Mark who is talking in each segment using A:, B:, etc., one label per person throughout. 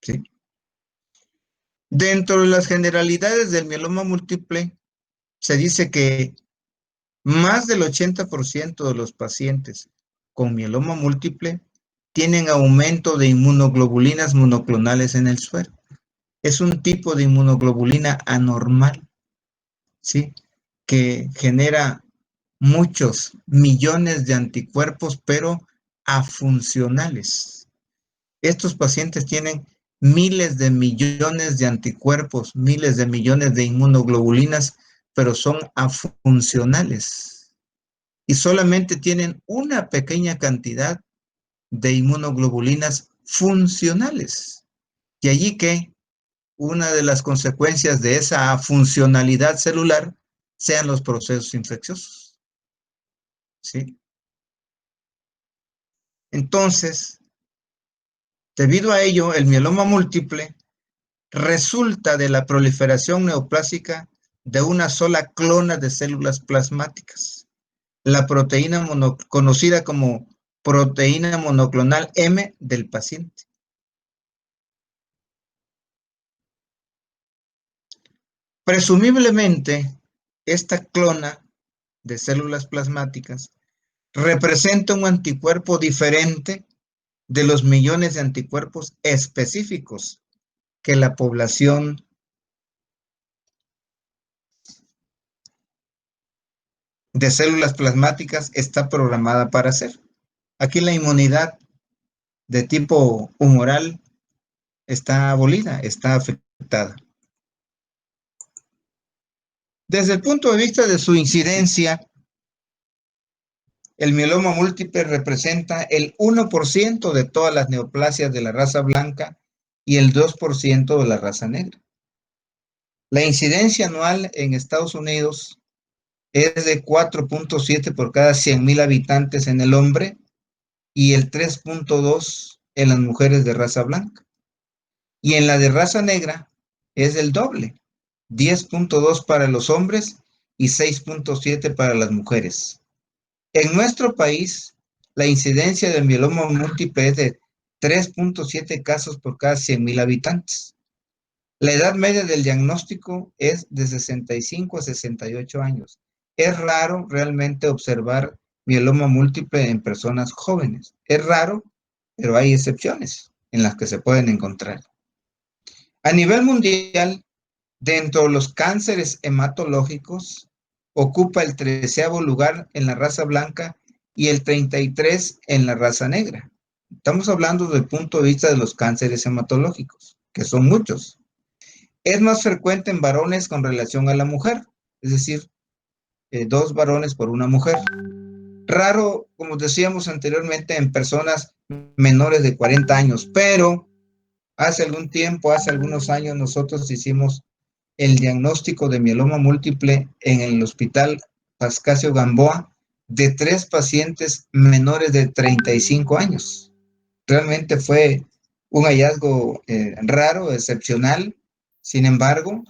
A: ¿sí? Dentro de las generalidades del mieloma múltiple, se dice que más del 80% de los pacientes con mieloma múltiple tienen aumento de inmunoglobulinas monoclonales en el suero. Es un tipo de inmunoglobulina anormal, ¿sí? Que genera muchos millones de anticuerpos, pero afuncionales. Estos pacientes tienen miles de millones de anticuerpos, miles de millones de inmunoglobulinas, pero son afuncionales. Y solamente tienen una pequeña cantidad de inmunoglobulinas funcionales. Y allí que una de las consecuencias de esa funcionalidad celular sean los procesos infecciosos, ¿sí? Entonces, debido a ello, el mieloma múltiple resulta de la proliferación neoplásica de una sola clona de células plasmáticas, la proteína conocida como proteína monoclonal M del paciente. Presumiblemente, esta clona de células plasmáticas representa un anticuerpo diferente de los millones de anticuerpos específicos que la población de células plasmáticas está programada para hacer. Aquí la inmunidad de tipo humoral está abolida, está afectada. Desde el punto de vista de su incidencia, el mieloma múltiple representa el 1% de todas las neoplasias de la raza blanca y el 2% de la raza negra. La incidencia anual en Estados Unidos es de 4.7 por cada 100,000 habitantes en el hombre y el 3.2 en las mujeres de raza blanca. Y en la de raza negra es el doble, 10.2 para los hombres y 6.7 para las mujeres. En nuestro país, la incidencia de mieloma múltiple es de 3.7 casos por cada 100,000 habitantes. La edad media del diagnóstico es de 65 a 68 años. Es raro realmente observar mieloma múltiple en personas jóvenes. Es raro, pero hay excepciones en las que se pueden encontrar. A nivel mundial, dentro de los cánceres hematológicos, ocupa el 13º lugar en la raza blanca y el 33 en la raza negra. Estamos hablando desde el punto de vista de los cánceres hematológicos, que son muchos. Es más frecuente en varones con relación a la mujer, es decir, 2 varones por una mujer. Raro, como decíamos anteriormente, en personas menores de 40 años, pero hace algún tiempo, hace algunos años, nosotros hicimos el diagnóstico de mieloma múltiple en el Hospital Pascasio Gamboa de 3 pacientes menores de 35 años. Realmente fue un hallazgo raro, excepcional. Sin embargo,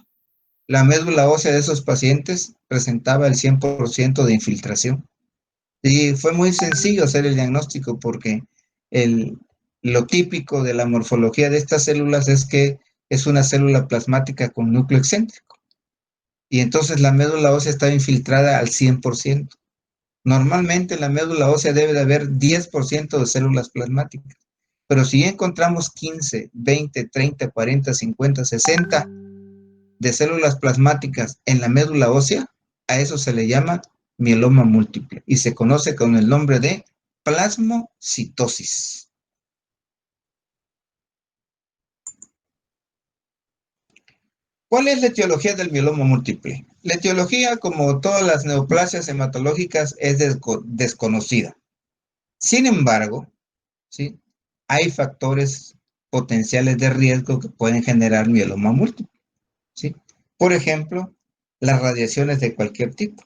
A: la médula ósea de esos pacientes presentaba el 100% de infiltración. Y fue muy sencillo hacer el diagnóstico porque lo típico de la morfología de estas células es que es una célula plasmática con núcleo excéntrico. Y entonces la médula ósea estaba infiltrada al 100%. Normalmente en la médula ósea debe de haber 10% de células plasmáticas. Pero si encontramos 15, 20, 30, 40, 50, 60 de células plasmáticas en la médula ósea, a eso se le llama mieloma múltiple y se conoce con el nombre de plasmocitosis. ¿Cuál es la etiología del mieloma múltiple? La etiología, como todas las neoplasias hematológicas, es desconocida. Sin embargo, ¿sí?, hay factores potenciales de riesgo que pueden generar mieloma múltiple, ¿sí? Por ejemplo, las radiaciones de cualquier tipo,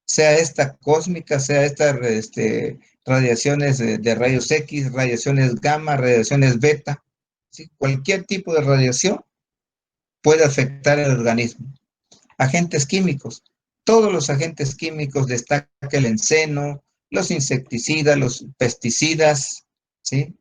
A: sea esta cósmica, sea esta radiaciones de rayos X, radiaciones gamma, radiaciones beta, ¿sí? Cualquier tipo de radiación puede afectar el organismo. Agentes químicos. Todos los agentes químicos, destaca el enceno, los insecticidas, los pesticidas, ¿sí?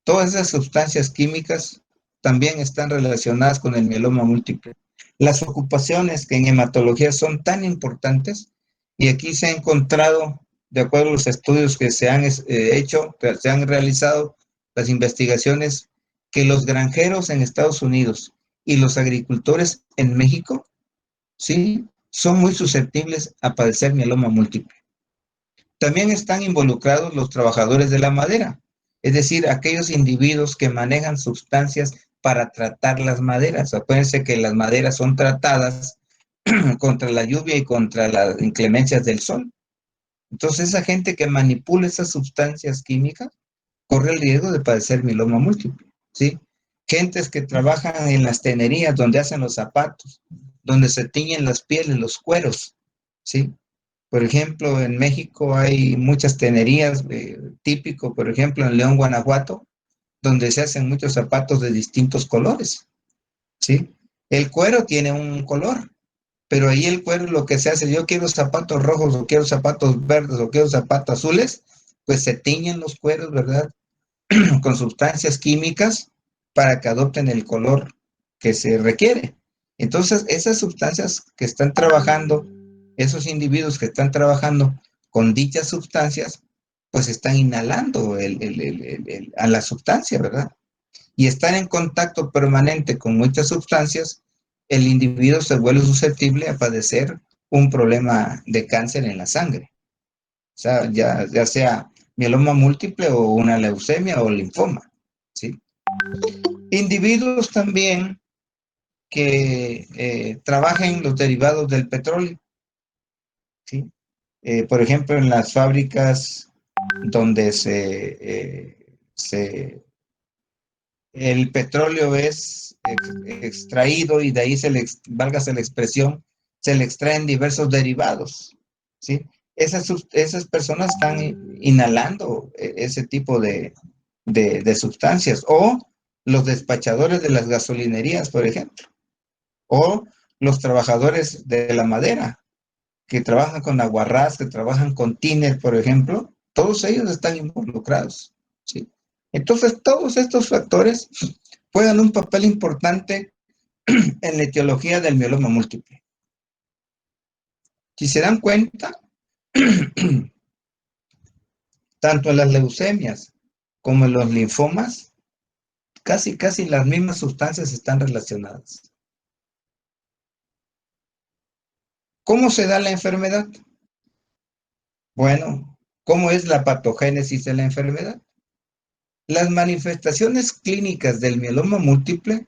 A: Todas esas sustancias químicas también están relacionadas con el mieloma múltiple. Las ocupaciones que en hematología son tan importantes, y aquí se ha encontrado, de acuerdo a los estudios que se han hecho, que se han realizado, las investigaciones, que los granjeros en Estados Unidos y los agricultores en México, sí, son muy susceptibles a padecer mieloma múltiple. También están involucrados los trabajadores de la madera, es decir, aquellos individuos que manejan sustancias para tratar las maderas. Acuérdense que las maderas son tratadas contra la lluvia y contra las inclemencias del sol. Entonces, esa gente que manipula esas sustancias químicas corre el riesgo de padecer mieloma múltiple, ¿sí? Gentes que trabajan en las tenerías donde hacen los zapatos, donde se tiñen las pieles, los cueros, ¿sí? Por ejemplo, en México hay muchas tenerías, típico, por ejemplo, en León, Guanajuato, donde se hacen muchos zapatos de distintos colores, ¿sí? El cuero tiene un color, pero ahí el cuero lo que se hace, yo quiero zapatos rojos, o quiero zapatos verdes, o quiero zapatos azules, pues se tiñen los cueros, ¿verdad? Con sustancias químicas para que adopten el color que se requiere. Entonces, esas sustancias que están trabajando, esos individuos que están trabajando con dichas sustancias, pues están inhalando a la sustancia, ¿verdad? Y estar en contacto permanente con muchas sustancias, el individuo se vuelve susceptible a padecer un problema de cáncer en la sangre. O sea, ya sea mieloma múltiple o una leucemia o linfoma, ¿sí? Individuos también que trabajen los derivados del petróleo, ¿sí? Por ejemplo, en las fábricas donde el petróleo es extraído y de ahí válgase la expresión, se le extraen diversos derivados, ¿sí? Esas personas están inhalando ese tipo de sustancias, o los despachadores de las gasolinerías, por ejemplo, o los trabajadores de la madera, que trabajan con aguarrás, que trabajan con tiner, por ejemplo, todos ellos están involucrados, ¿sí? Entonces, todos estos factores juegan un papel importante en la etiología del mieloma múltiple. Si se dan cuenta, tanto en las leucemias como en los linfomas, casi las mismas sustancias están relacionadas. ¿Cómo se da la enfermedad? Bueno, ¿cómo es la patogénesis de la enfermedad? Las manifestaciones clínicas del mieloma múltiple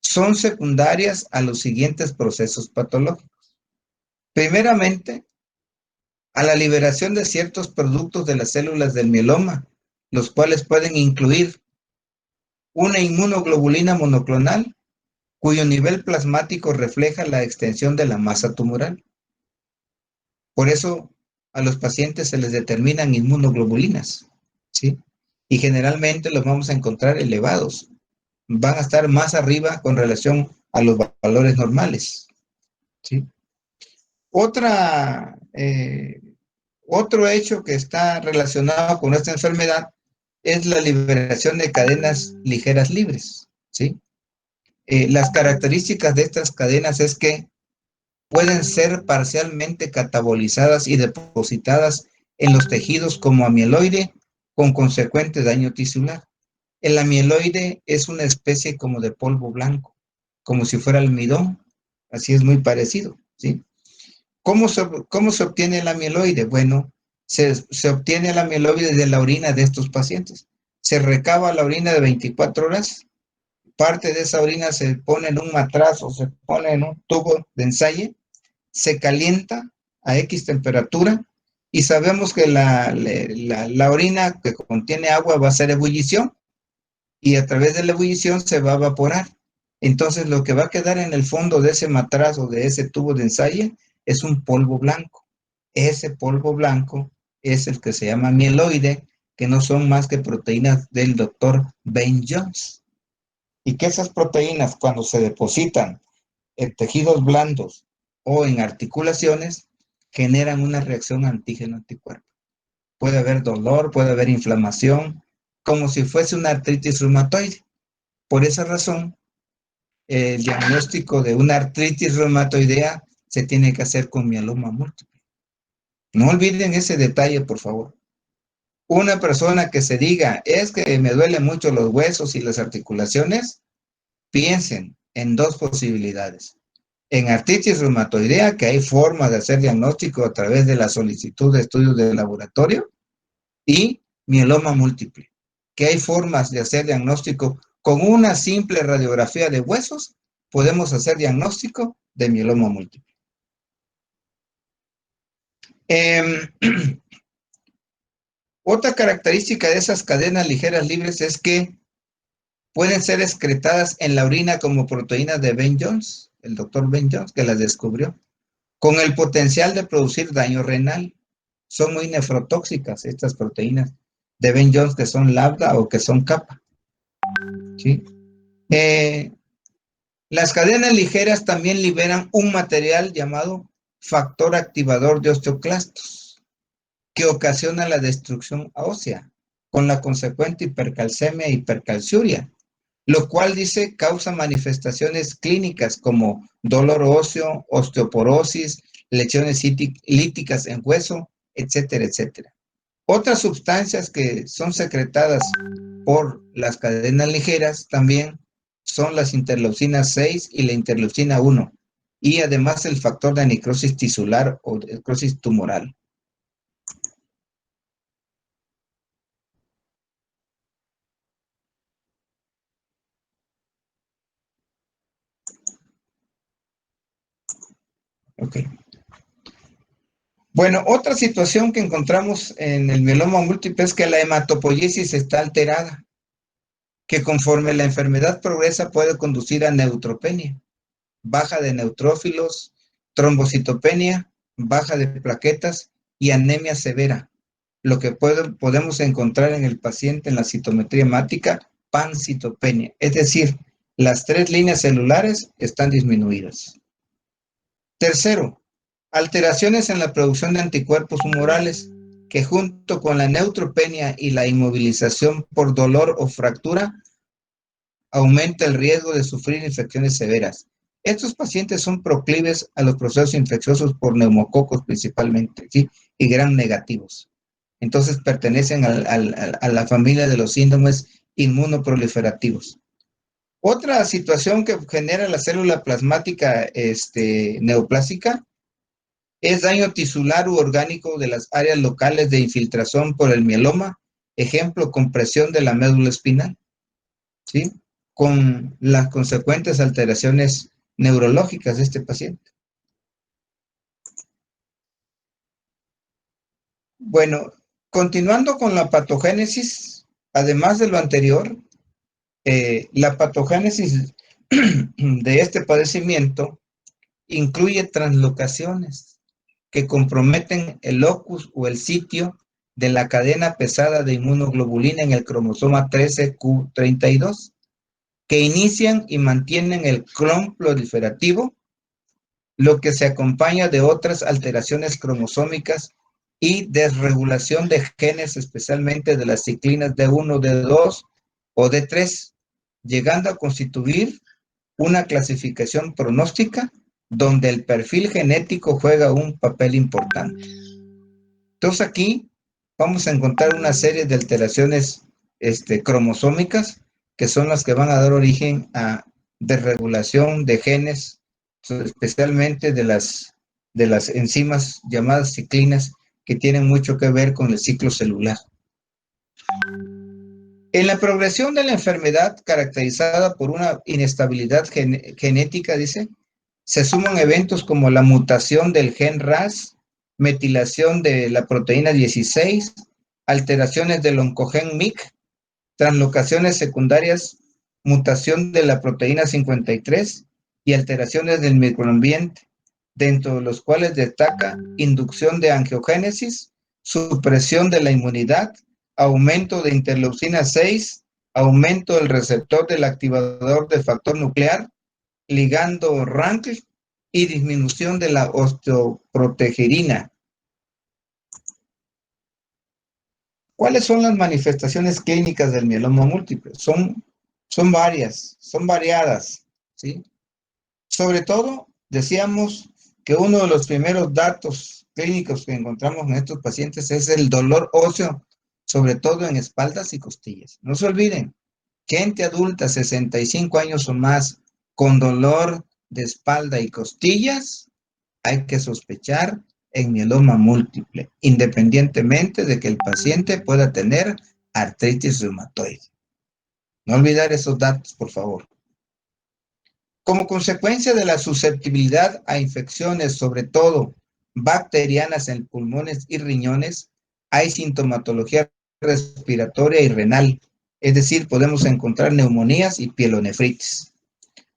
A: son secundarias a los siguientes procesos patológicos. Primeramente, a la liberación de ciertos productos de las células del mieloma, los cuales pueden incluir una inmunoglobulina monoclonal, cuyo nivel plasmático refleja la extensión de la masa tumoral. Por eso a los pacientes se les determinan inmunoglobulinas, ¿sí? Y generalmente los vamos a encontrar elevados. Van a estar más arriba con relación a los valores normales, ¿sí? Otro hecho que está relacionado con esta enfermedad es la liberación de cadenas ligeras libres, ¿sí? Las características de estas cadenas es que pueden ser parcialmente catabolizadas y depositadas en los tejidos como amiloide, con consecuente daño tisular. El amiloide es una especie como de polvo blanco, como si fuera almidón, así es muy parecido, ¿sí? ¿Cómo se obtiene el amiloide? Bueno, se obtiene el amiloide de la orina de estos pacientes. Se recaba la orina de 24 horas, parte de esa orina se pone en un matraz o se pone en un tubo de ensayo, se calienta a X temperatura y sabemos que la orina que contiene agua va a hacer ebullición y a través de la ebullición se va a evaporar. Entonces lo que va a quedar en el fondo de ese matraz o de ese tubo de ensayo es un polvo blanco. Ese polvo blanco es el que se llama mieloide, que no son más que proteínas del doctor Ben Jones. Y que esas proteínas, cuando se depositan en tejidos blandos o en articulaciones, generan una reacción antígeno-anticuerpo. Puede haber dolor, puede haber inflamación, como si fuese una artritis reumatoide. Por esa razón, el diagnóstico de una artritis reumatoidea se tiene que hacer con mieloma múltiple. No olviden ese detalle, por favor. Una persona que se diga, es que me duelen mucho los huesos y las articulaciones, piensen en dos posibilidades. En artritis reumatoidea, que hay forma de hacer diagnóstico a través de la solicitud de estudios de laboratorio, y mieloma múltiple, que hay formas de hacer diagnóstico con una simple radiografía de huesos, podemos hacer diagnóstico de mieloma múltiple. Otra característica de esas cadenas ligeras libres es que pueden ser excretadas en la orina como proteínas de Ben Jones, el doctor Ben Jones, que las descubrió, con el potencial de producir daño renal. Son muy nefrotóxicas estas proteínas de Ben Jones, que son lambda o que son kappa. ¿Sí? Las cadenas ligeras también liberan un material llamado factor activador de osteoclastos, que ocasiona la destrucción ósea, con la consecuente hipercalcemia e hipercalciuria, lo cual dice causa manifestaciones clínicas como dolor óseo, osteoporosis, lesiones líticas en hueso, etcétera, etcétera. Otras sustancias que son secretadas por las cadenas ligeras también son las interleucinas 6 y la interleucina 1, y además el factor de necrosis tisular o necrosis tumoral. Okay. Bueno, otra situación que encontramos en el mieloma múltiple es que la hematopoiesis está alterada, que conforme la enfermedad progresa puede conducir a neutropenia, baja de neutrófilos, trombocitopenia, baja de plaquetas y anemia severa, lo que podemos encontrar en el paciente en la citometría hemática, pancitopenia, es decir, las 3 líneas celulares están disminuidas. Tercero, alteraciones en la producción de anticuerpos humorales, que junto con la neutropenia y la inmovilización por dolor o fractura, aumenta el riesgo de sufrir infecciones severas. Estos pacientes son proclives a los procesos infecciosos por neumococos principalmente, ¿sí? Y gram negativos. Entonces pertenecen a la familia de los síndromes inmunoproliferativos. Otra situación que genera la célula plasmática neoplásica es daño tisular u orgánico de las áreas locales de infiltración por el mieloma, ejemplo, compresión de la médula espinal, ¿sí? Con las consecuentes alteraciones neurológicas de este paciente. Bueno, continuando con la patogénesis, además de lo anterior, la patogénesis de este padecimiento incluye translocaciones que comprometen el locus o el sitio de la cadena pesada de inmunoglobulina en el cromosoma 13q32, que inician y mantienen el clon proliferativo, lo que se acompaña de otras alteraciones cromosómicas y desregulación de genes, especialmente de las ciclinas D1, D2 o D3, llegando a constituir una clasificación pronóstica donde el perfil genético juega un papel importante. Entonces aquí vamos a encontrar una serie de alteraciones cromosómicas que son las que van a dar origen a desregulación de genes, especialmente de las enzimas llamadas ciclinas, que tienen mucho que ver con el ciclo celular. En la progresión de la enfermedad caracterizada por una inestabilidad genética, dice, se suman eventos como la mutación del gen RAS, metilación de la proteína 16, alteraciones del oncogen MYC, translocaciones secundarias, mutación de la proteína 53 y alteraciones del microambiente, dentro de los cuales destaca inducción de angiogénesis, supresión de la inmunidad, aumento de interleucina 6, aumento del receptor del activador del factor nuclear, ligando RANKL y disminución de la osteoprotegerina. ¿Cuáles son las manifestaciones clínicas del mieloma múltiple? Son son variadas, ¿sí? Sobre todo, decíamos que uno de los primeros datos clínicos que encontramos en estos pacientes es el dolor óseo, sobre todo en espaldas y costillas. No se olviden, gente adulta, 65 años o más, con dolor de espalda y costillas, hay que sospechar en mieloma múltiple, independientemente de que el paciente pueda tener artritis reumatoide. No olvidar esos datos, por favor. Como consecuencia de la susceptibilidad a infecciones, sobre todo bacterianas en pulmones y riñones, hay sintomatología respiratoria y renal. Es decir, podemos encontrar neumonías y pielonefritis.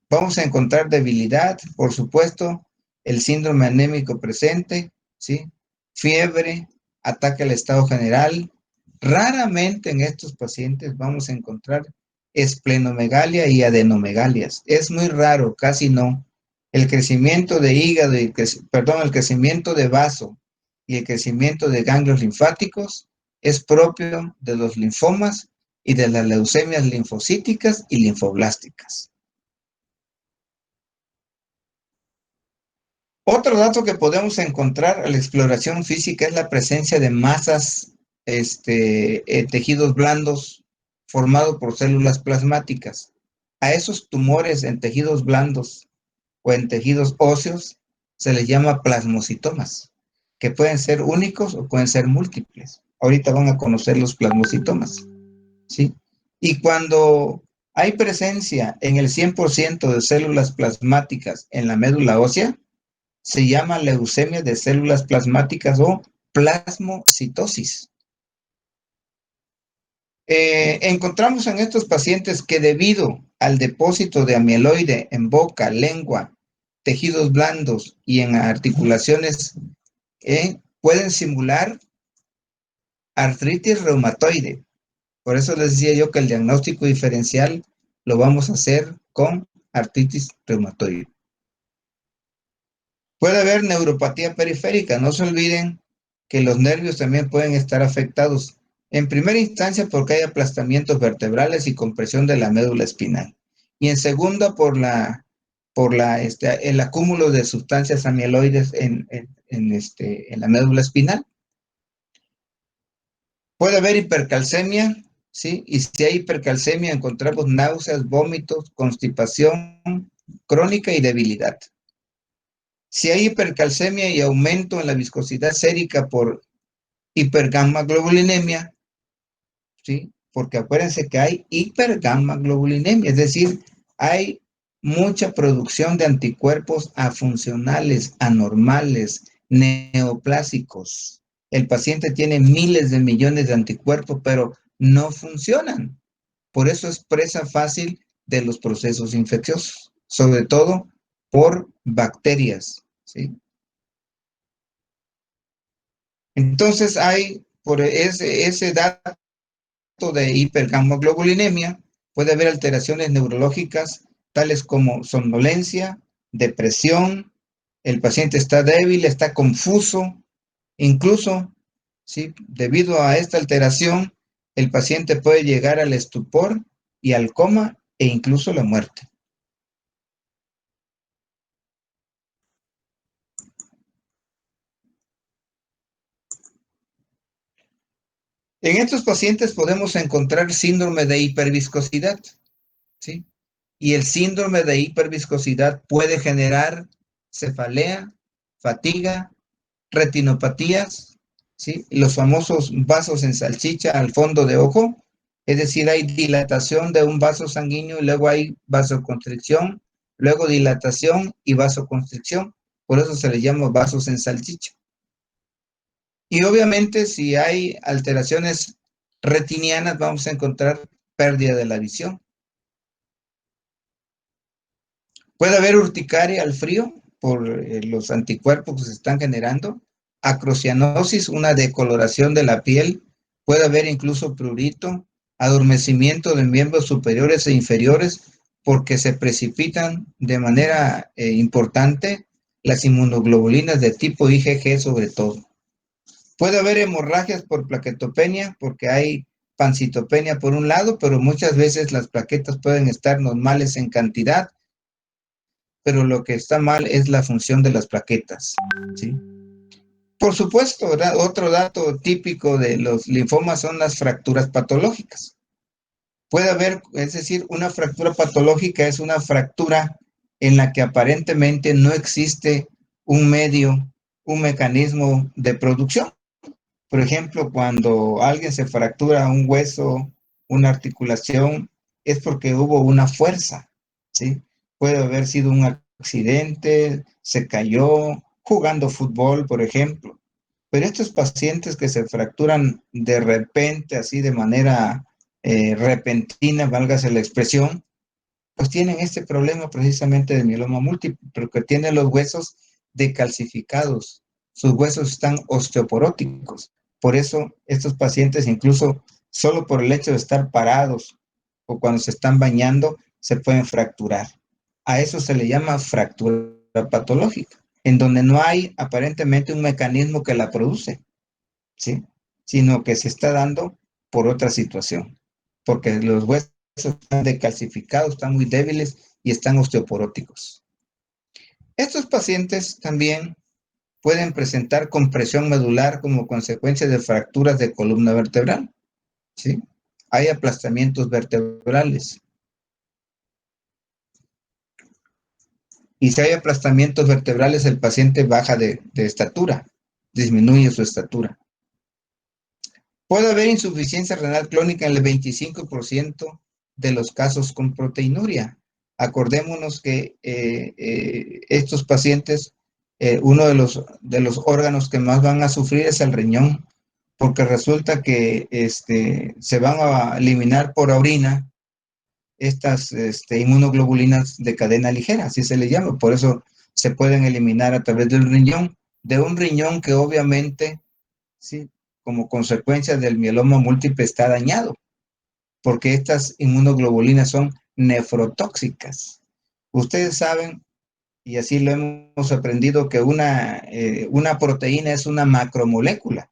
A: Vamos a encontrar debilidad, por supuesto, el síndrome anémico presente, ¿sí? Fiebre, ataque al estado general. Raramente en estos pacientes vamos a encontrar esplenomegalia y adenomegalias. Es muy raro, casi no. El crecimiento de hígado, el crecimiento de vaso y el crecimiento de ganglios linfáticos es propio de los linfomas y de las leucemias linfocíticas y linfoblásticas. Otro dato que podemos encontrar a la exploración física es la presencia de masas, tejidos blandos formados por células plasmáticas. A esos tumores en tejidos blandos o en tejidos óseos se les llama plasmocitomas, que pueden ser únicos o pueden ser múltiples. Ahorita van a conocer los plasmocitomas, ¿sí? Y cuando hay presencia en el 100% de células plasmáticas en la médula ósea, se llama leucemia de células plasmáticas o plasmocitosis. Encontramos en estos pacientes que debido al depósito de amiloide en boca, lengua, tejidos blandos y en articulaciones, pueden simular artritis reumatoide. Por eso les decía yo que el diagnóstico diferencial lo vamos a hacer con artritis reumatoide. Puede haber neuropatía periférica. No se olviden que los nervios también pueden estar afectados. En primera instancia porque hay aplastamientos vertebrales y compresión de la médula espinal. Y en segunda el acúmulo de sustancias amiloides en la médula espinal. Puede haber hipercalcemia, ¿sí? Y si hay hipercalcemia encontramos náuseas, vómitos, constipación crónica y debilidad. Si hay hipercalcemia y aumento en la viscosidad sérica por hipergamma-globulinemia, ¿sí? Porque acuérdense que hay hipergamma-globulinemia, es decir, hay mucha producción de anticuerpos afuncionales, anormales, neoplásicos. El paciente tiene miles de millones de anticuerpos, pero no funcionan. Por eso es presa fácil de los procesos infecciosos, sobre todo por bacterias, ¿sí? Entonces hay por ese dato de hipergamoglobulinemia, puede haber alteraciones neurológicas tales como somnolencia, depresión, el paciente está débil, está confuso, incluso, ¿sí? Debido a esta alteración, el paciente puede llegar al estupor y al coma e incluso la muerte. En estos pacientes podemos encontrar síndrome de hiperviscosidad, ¿sí? Y el síndrome de hiperviscosidad puede generar cefalea, fatiga, retinopatías, ¿sí? Los famosos vasos en salchicha al fondo de ojo, es decir, hay dilatación de un vaso sanguíneo y luego hay vasoconstricción, luego dilatación y vasoconstricción, por eso se le llama vasos en salchicha. Y obviamente si hay alteraciones retinianas vamos a encontrar pérdida de la visión. Puede haber urticaria al frío por los anticuerpos que se están generando, acrocianosis, una decoloración de la piel, puede haber incluso prurito, adormecimiento de miembros superiores e inferiores porque se precipitan de manera importante las inmunoglobulinas de tipo IgG sobre todo. Puede haber hemorragias por plaquetopenia porque hay pancitopenia por un lado, pero muchas veces las plaquetas pueden estar normales en cantidad, pero lo que está mal es la función de las plaquetas, ¿sí? Por supuesto, ¿verdad? Otro dato típico de los linfomas son las fracturas patológicas. Puede haber, es decir, una fractura patológica es una fractura en la que aparentemente no existe un medio, un mecanismo de producción. Por ejemplo, cuando alguien se fractura un hueso, una articulación, es porque hubo una fuerza, ¿sí? Puede haber sido un accidente, se cayó jugando fútbol, por ejemplo. Pero estos pacientes que se fracturan de repente, así de manera repentina, válgase la expresión, pues tienen este problema precisamente de mieloma múltiple, porque tienen los huesos decalcificados, sus huesos están osteoporóticos. Por eso estos pacientes, incluso solo por el hecho de estar parados o cuando se están bañando, se pueden fracturar. A eso se le llama fractura patológica, en donde no hay aparentemente un mecanismo que la produce, ¿sí? Sino que se está dando por otra situación, porque los huesos están decalcificados, están muy débiles y están osteoporóticos. Estos pacientes también pueden presentar compresión medular como consecuencia de fracturas de columna vertebral, ¿sí? Hay aplastamientos vertebrales. Y si hay aplastamientos vertebrales, el paciente baja de estatura, disminuye su estatura. Puede haber insuficiencia renal crónica en el 25% de los casos con proteinuria. Acordémonos que estos pacientes, uno de los órganos que más van a sufrir es el riñón, porque resulta que se van a eliminar por orina estas inmunoglobulinas de cadena ligera, así se le llama. Por eso se pueden eliminar a través del riñón, de un riñón que obviamente, sí, como consecuencia del mieloma múltiple está dañado, porque estas inmunoglobulinas son nefrotóxicas. Ustedes saben, y así lo hemos aprendido, que una proteína es una macromolécula.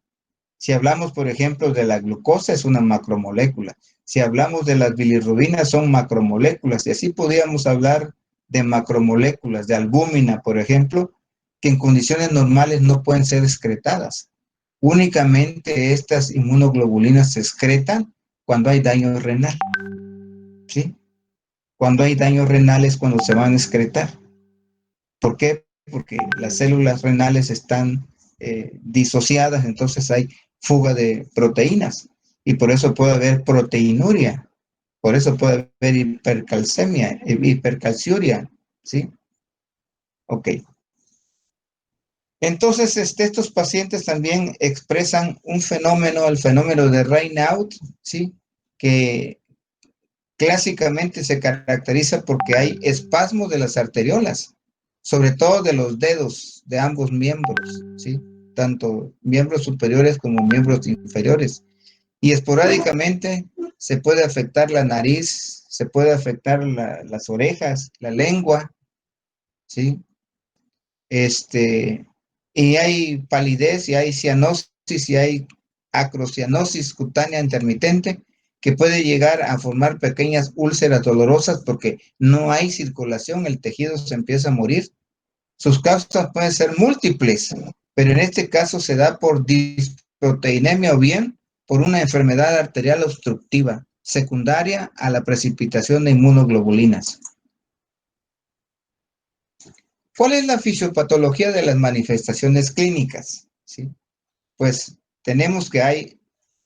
A: Si hablamos, por ejemplo, de la glucosa, es una macromolécula. Si hablamos de las bilirrubinas, son macromoléculas. Y así podríamos hablar de macromoléculas, de albúmina, por ejemplo, que en condiciones normales no pueden ser excretadas. Únicamente estas inmunoglobulinas se excretan cuando hay daño renal, ¿sí? Cuando hay daño renal es cuando se van a excretar. ¿Por qué? Porque las células renales están disociadas, entonces hay fuga de proteínas y por eso puede haber proteinuria, por eso puede haber hipercalcemia, hipercalciuria, ¿sí? Ok. Entonces, estos pacientes también expresan un fenómeno, el fenómeno de Raynaud, ¿sí? Que clásicamente se caracteriza porque hay espasmos de las arteriolas, sobre todo de los dedos de ambos miembros, ¿sí? Tanto miembros superiores como miembros inferiores. Y esporádicamente se puede afectar la nariz, se puede afectar las orejas, la lengua, ¿sí? Y hay palidez, y hay cianosis, y hay acrocianosis cutánea intermitente, que puede llegar a formar pequeñas úlceras dolorosas porque no hay circulación, el tejido se empieza a morir. Sus causas pueden ser múltiples, pero en este caso se da por disproteinemia o bien por una enfermedad arterial obstructiva secundaria a la precipitación de inmunoglobulinas. ¿Cuál es la fisiopatología de las manifestaciones clínicas? ¿Sí? Pues tenemos que hay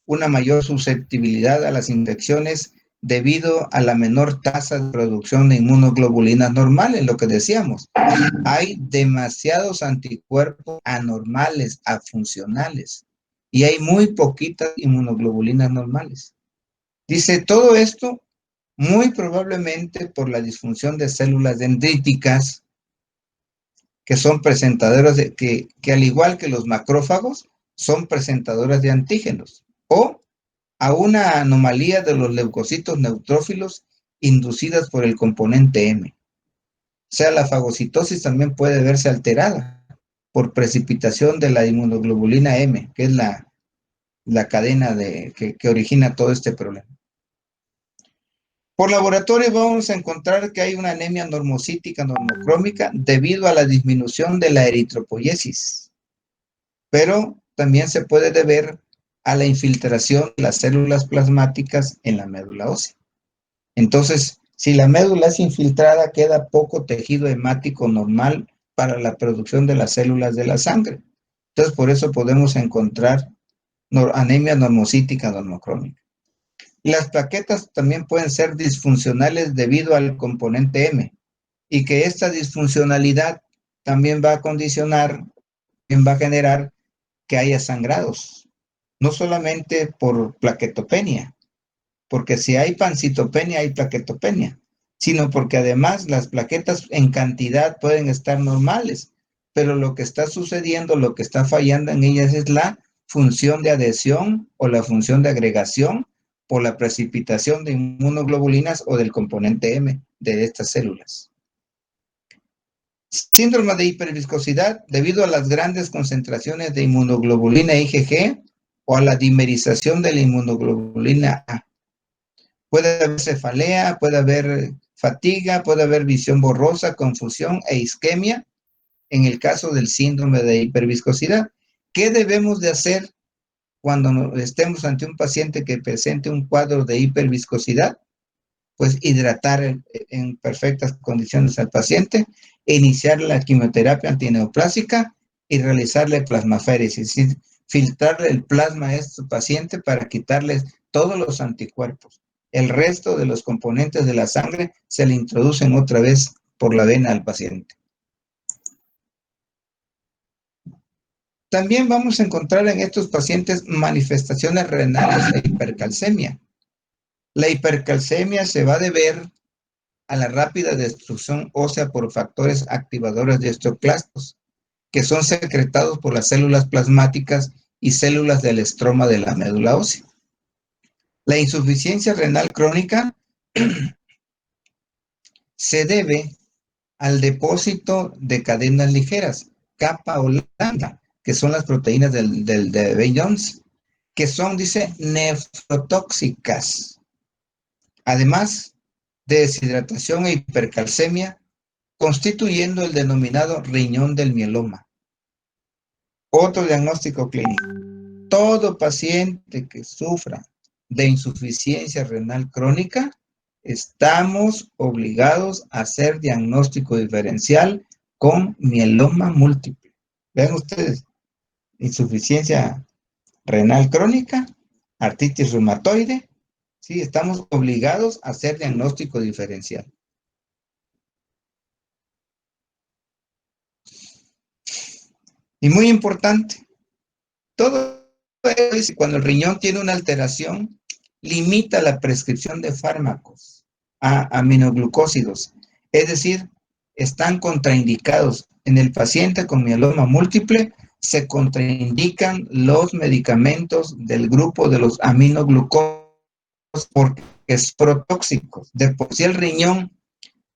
A: una mayor susceptibilidad a las infecciones debido a la menor tasa de producción de inmunoglobulinas normales, lo que decíamos. Hay demasiados anticuerpos anormales, afuncionales, y hay muy poquitas inmunoglobulinas normales. Dice, todo esto muy probablemente por la disfunción de células dendríticas que son presentadoras que al igual que los macrófagos, son presentadoras de antígenos, o a una anomalía de los leucocitos neutrófilos inducidas por el componente M. O sea, la fagocitosis también puede verse alterada por precipitación de la inmunoglobulina M, que es la cadena que origina todo este problema. Por laboratorio vamos a encontrar que hay una anemia normocítica normocrómica debido a la disminución de la eritropoyesis, pero también se puede deber a la infiltración de las células plasmáticas en la médula ósea. Entonces, si la médula es infiltrada, queda poco tejido hemático normal para la producción de las células de la sangre. Entonces, por eso podemos encontrar anemia normocítica normocrómica. Las plaquetas también pueden ser disfuncionales debido al componente M, y que esta disfuncionalidad también va a condicionar, también va a generar que haya sangrados, no solamente por plaquetopenia, porque si hay pancitopenia hay plaquetopenia, sino porque además las plaquetas en cantidad pueden estar normales, pero lo que está sucediendo, lo que está fallando en ellas es la función de adhesión o la función de agregación por la precipitación de inmunoglobulinas o del componente M de estas células. Síndrome de hiperviscosidad debido a las grandes concentraciones de inmunoglobulina IgG o a la dimerización de la inmunoglobulina A. Puede haber cefalea, puede haber fatiga, puede haber visión borrosa, confusión e isquemia en el caso del síndrome de hiperviscosidad. ¿Qué debemos de hacer cuando estemos ante un paciente que presente un cuadro de hiperviscosidad? Pues hidratar en perfectas condiciones al paciente, iniciar la quimioterapia antineoplásica y realizarle plasmaféresis, es decir, filtrarle el plasma a este paciente para quitarles todos los anticuerpos. El resto de los componentes de la sangre se le introducen otra vez por la vena al paciente. También vamos a encontrar en estos pacientes manifestaciones renales de hipercalcemia. La hipercalcemia se va a deber a la rápida destrucción ósea por factores activadores de osteoclastos, que son secretados por las células plasmáticas y células del estroma de la médula ósea. La insuficiencia renal crónica se debe al depósito de cadenas ligeras, kappa o lambda, que son las proteínas de Bell-Jones, que son, dice, nefrotóxicas. Además de deshidratación e hipercalcemia, constituyendo el denominado riñón del mieloma. Otro diagnóstico clínico. Todo paciente que sufra de insuficiencia renal crónica, estamos obligados a hacer diagnóstico diferencial con mieloma múltiple. Vean ustedes, insuficiencia renal crónica, artritis reumatoide, sí, estamos obligados a hacer diagnóstico diferencial. Y muy importante, todo es cuando el riñón tiene una alteración, limita la prescripción de fármacos a aminoglucósidos, es decir, están contraindicados. En el paciente con mieloma múltiple se contraindican los medicamentos del grupo de los aminoglucósidos porque son protóxicos. De por sí el riñón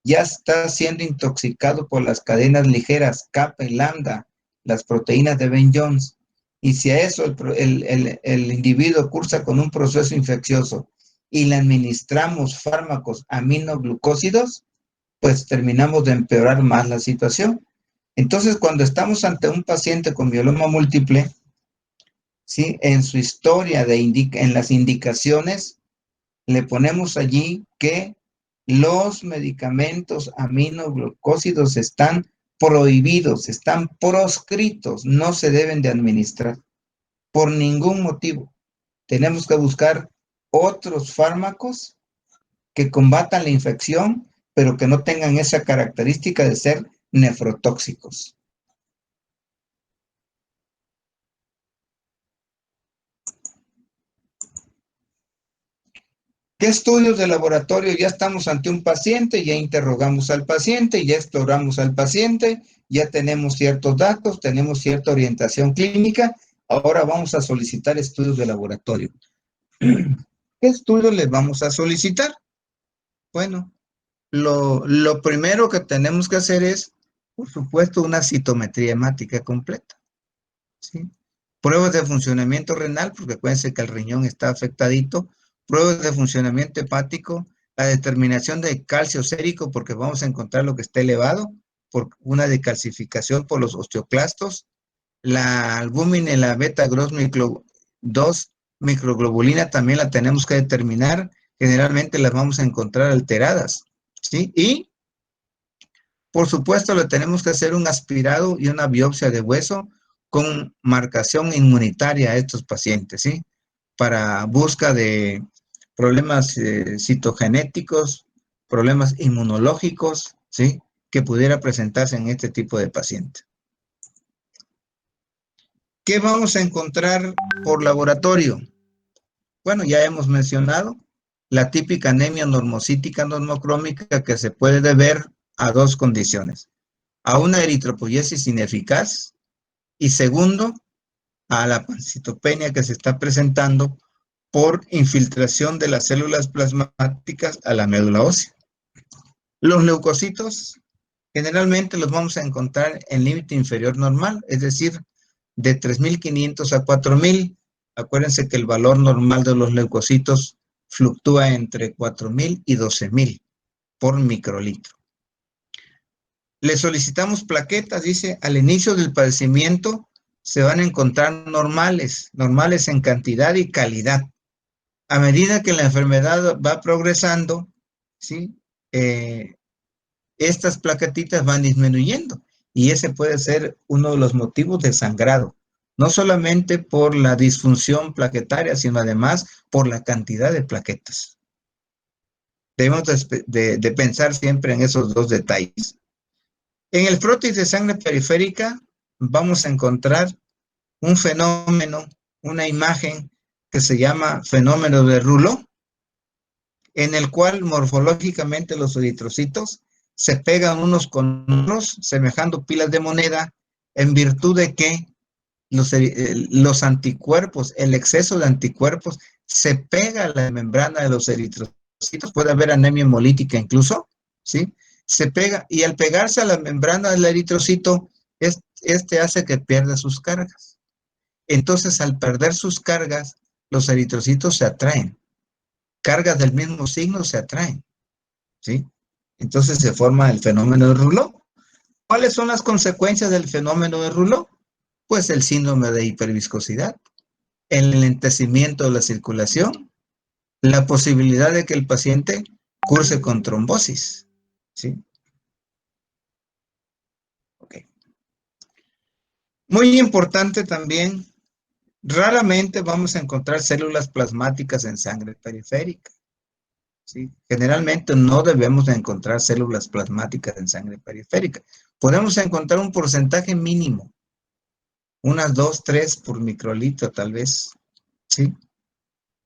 A: ya está siendo intoxicado por las cadenas ligeras kappa y lambda, las proteínas de Bell-Jones. Y si a eso el individuo cursa con un proceso infeccioso y le administramos fármacos aminoglucósidos, pues terminamos de empeorar más la situación. Entonces, cuando estamos ante un paciente con mieloma múltiple, ¿sí? En su historia en las indicaciones, le ponemos allí que los medicamentos aminoglucósidos están prohibidos, están proscritos, no se deben de administrar por ningún motivo. Tenemos que buscar otros fármacos que combatan la infección, pero que no tengan esa característica de ser nefrotóxicos. ¿Qué estudios de laboratorio? Ya estamos ante un paciente, ya interrogamos al paciente, ya exploramos al paciente, ya tenemos ciertos datos, tenemos cierta orientación clínica. Ahora vamos a solicitar estudios de laboratorio. ¿Qué estudios les vamos a solicitar? Bueno, lo primero que tenemos que hacer es, por supuesto, una citometría hemática completa, ¿sí? Pruebas de funcionamiento renal, porque acuérdense que el riñón está afectadito. Pruebas de funcionamiento hepático, la determinación de calcio sérico, porque vamos a encontrar lo que está elevado por una decalcificación por los osteoclastos. La albúmina y la beta-2 microglobulina también la tenemos que determinar. Generalmente las vamos a encontrar alteradas, ¿sí? Y, por supuesto, le tenemos que hacer un aspirado y una biopsia de hueso con marcación inmunitaria a estos pacientes, ¿sí? Para busca de problemas citogenéticos, problemas inmunológicos, ¿sí? Que pudiera presentarse en este tipo de pacientes. ¿Qué vamos a encontrar por laboratorio? Bueno, ya hemos mencionado la típica anemia normocítica normocrómica que se puede deber a dos condiciones: a una eritropoyesis ineficaz y segundo, a la pancitopenia que se está presentando por infiltración de las células plasmáticas a la médula ósea. Los leucocitos generalmente los vamos a encontrar en límite inferior normal, es decir, de 3.500 a 4.000. Acuérdense que el valor normal de los leucocitos fluctúa entre 4.000 y 12.000 por microlitro. Le solicitamos plaquetas, dice, al inicio del padecimiento se van a encontrar normales en cantidad y calidad. A medida que la enfermedad va progresando, ¿sí? Estas plaquetitas van disminuyendo y ese puede ser uno de los motivos de sangrado, no solamente por la disfunción plaquetaria, sino además por la cantidad de plaquetas. Debemos de pensar siempre en esos dos detalles. En el frotis de sangre periférica vamos a encontrar un fenómeno, una imagen que se llama fenómeno de Rouleau, en el cual morfológicamente los eritrocitos se pegan unos con otros, semejando pilas de moneda, en virtud de que los anticuerpos, el exceso de anticuerpos, se pega a la membrana de los eritrocitos, puede haber anemia hemolítica incluso, ¿sí? Se pega, y al pegarse a la membrana del eritrocito, este hace que pierda sus cargas. Entonces, al perder sus cargas, los eritrocitos se atraen. Cargas del mismo signo se atraen, ¿sí? Entonces se forma el fenómeno de Rouleau. ¿Cuáles son las consecuencias del fenómeno de Rouleau? Pues el síndrome de hiperviscosidad, el enlentecimiento de la circulación, la posibilidad de que el paciente curse con trombosis, ¿sí? Okay. Muy importante también, raramente vamos a encontrar células plasmáticas en sangre periférica, ¿sí? Generalmente no debemos de encontrar células plasmáticas en sangre periférica. Podemos encontrar un porcentaje mínimo, unas 2, 3 por microlitro tal vez, ¿sí?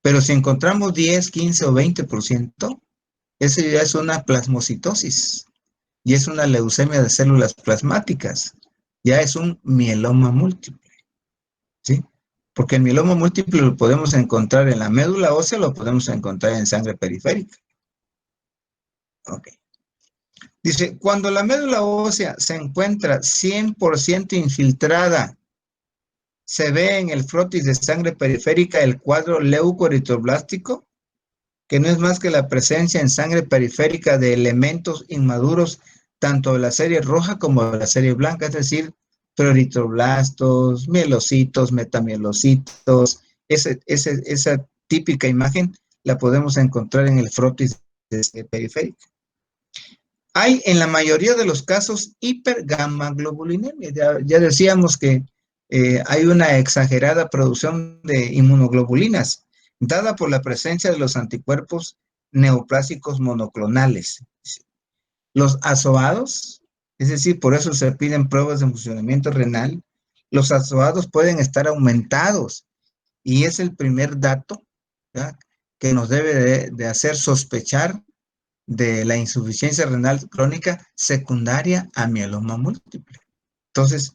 A: Pero si encontramos 10, 15 o 20%, eso ya es una plasmocitosis y es una leucemia de células plasmáticas, ya es un mieloma múltiple, ¿sí? Porque el mieloma múltiple lo podemos encontrar en la médula ósea, lo podemos encontrar en sangre periférica. Ok. Dice, cuando la médula ósea se encuentra 100% infiltrada, se ve en el frotis de sangre periférica el cuadro leucoeritroblástico, que no es más que la presencia en sangre periférica de elementos inmaduros, tanto de la serie roja como de la serie blanca, es decir, preeritroblastos, mielocitos, metamielocitos. Esa típica imagen la podemos encontrar en el frotis de sangre periférica. Hay en la mayoría de los casos hipergamaglobulinemia. Ya decíamos que hay una exagerada producción de inmunoglobulinas, dada por la presencia de los anticuerpos neoplásicos monoclonales. Los azoados, es decir, por eso se piden pruebas de funcionamiento renal, los azoados pueden estar aumentados y es el primer dato, ¿verdad?, que nos debe de hacer sospechar de la insuficiencia renal crónica secundaria a mieloma múltiple. Entonces,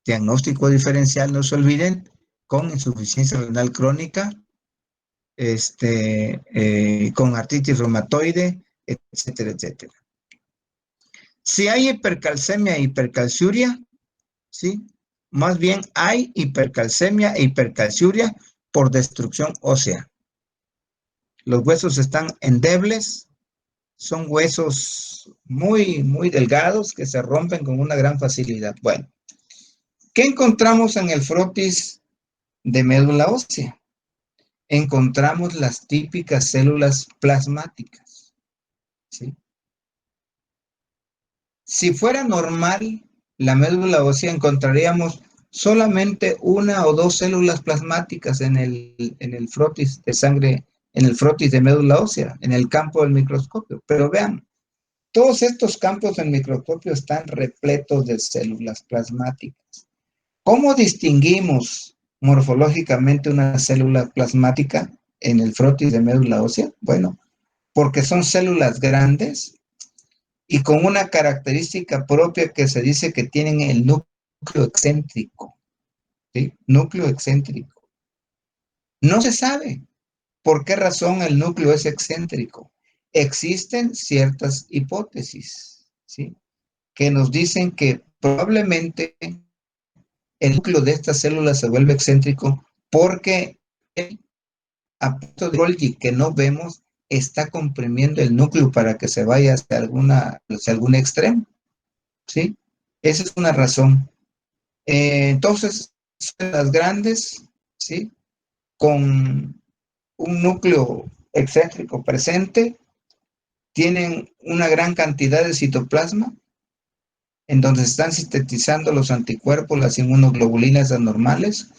A: diagnóstico diferencial, no se olviden, con insuficiencia renal crónica, con artritis reumatoide, etcétera, etcétera. Si hay hipercalcemia e hipercalciuria, ¿sí?, más bien hay hipercalcemia e hipercalciuria por destrucción ósea. Los huesos están endebles, son huesos muy, muy delgados que se rompen con una gran facilidad. Bueno, ¿qué encontramos en el frotis de médula ósea? Encontramos las típicas células plasmáticas, ¿sí? Si fuera normal la médula ósea, encontraríamos solamente una o dos células plasmáticas en el frotis de sangre, en el frotis de médula ósea, en el campo del microscopio. Pero vean, todos estos campos del microscopio están repletos de células plasmáticas. ¿Cómo distinguimos morfológicamente una célula plasmática en el frotis de médula ósea? Bueno, porque son células grandes y con una característica propia que se dice que tienen el núcleo excéntrico, ¿sí? Núcleo excéntrico. No se sabe por qué razón el núcleo es excéntrico. Existen ciertas hipótesis, ¿sí? Que nos dicen que probablemente el núcleo de estas células se vuelve excéntrico porque el aparato de Golgi que no vemos está comprimiendo el núcleo para que se vaya hacia algún extremo, ¿sí? Esa es una razón. Entonces, células grandes, ¿sí? Con un núcleo excéntrico presente, tienen una gran cantidad de citoplasma, en donde se están sintetizando los anticuerpos, las inmunoglobulinas anormales.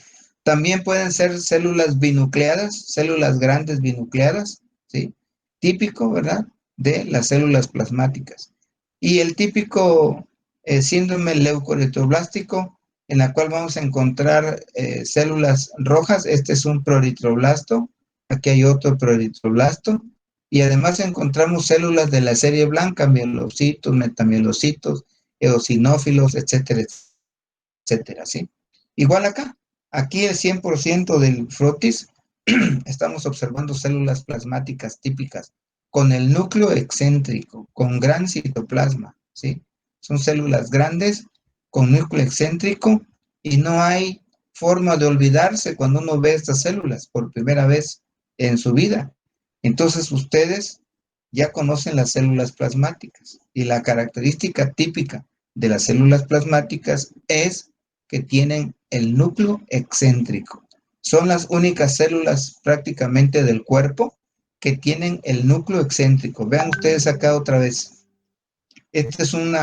A: También pueden ser células binucleadas, células grandes binucleadas, ¿sí? Típico, ¿verdad? De las células plasmáticas. Y el típico síndrome leucoeritroblástico, en la cual vamos a encontrar células rojas. Este es un proeritroblasto, aquí hay otro proeritroblasto, y además encontramos células de la serie blanca, mielocitos, metamielocitos, eosinófilos, etcétera, etcétera, ¿sí? Igual acá, aquí el 100% del frotis, estamos observando células plasmáticas típicas, con el núcleo excéntrico, con gran citoplasma, ¿sí? Son células grandes, con núcleo excéntrico, y no hay forma de olvidarse cuando uno ve estas células por primera vez en su vida. Entonces ustedes ya conocen las células plasmáticas, y la característica típica de las células plasmáticas es que tienen el núcleo excéntrico. Son las únicas células prácticamente del cuerpo que tienen el núcleo excéntrico. Vean ustedes acá otra vez. Este es un